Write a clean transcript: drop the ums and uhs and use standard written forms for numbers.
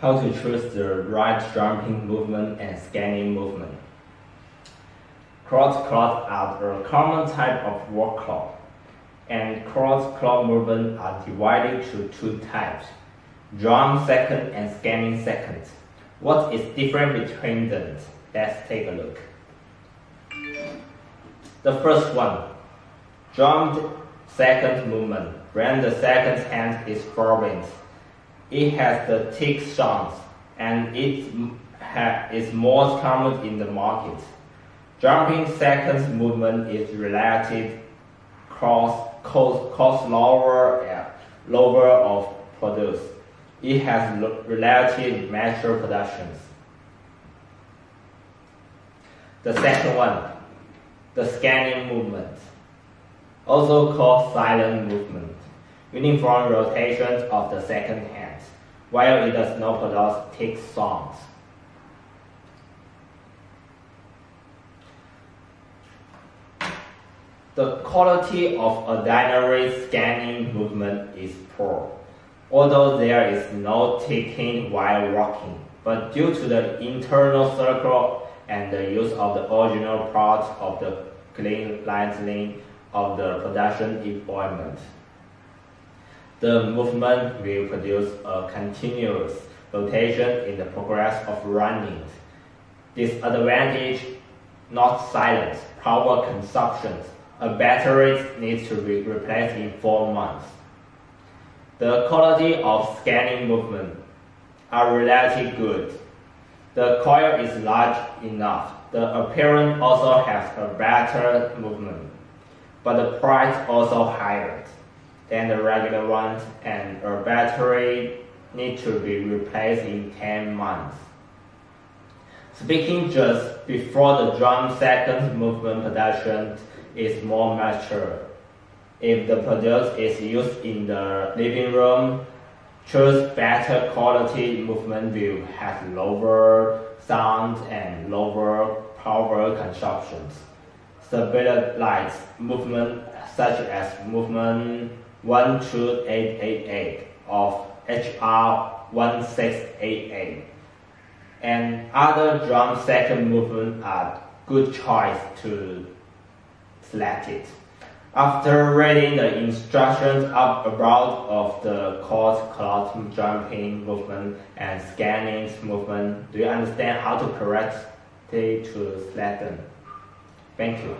How to choose the right jumping movement and scanning movement. Cross clock are a common type of walk clock, and cross clock movements are divided to two types: jump second and scanning second. What is different between them? Let's take a look. The first one, jump second movement. When the second hand is forward, it has the tick sounds, and it is most common in the market. Jumping second movement is relative cost lower of produce. It has relative mature productions. The second one, the scanning movement, also called silent movement, uniform rotations of the second hand, while it does not produce tick sounds. The quality of a dynamic scanning movement is poor, although there is no ticking while walking, but due to the internal circle and the use of the original parts of the clean lightning of the production equipment, the movement will produce a continuous rotation in the progress of running. Disadvantage: not silent power consumption. A battery needs to be replaced in 4 months. The quality of scanning movement are relatively good. The coil is large enough. The appearance also has a better movement, but the price also higher than the regular ones, and a battery needs to be replaced in 10 months. Speaking just before the jump second movement production is more mature. If the product is used in the living room, choose better quality movement will have lower sound and lower power consumptions. Stabilized movement such as movement 12888 of HR1688 and other jump second movement are good choice to select it. After reading the instructions about of the cross clock jumping movement and scanning movement, do you understand how to correctly to select them? Thank you.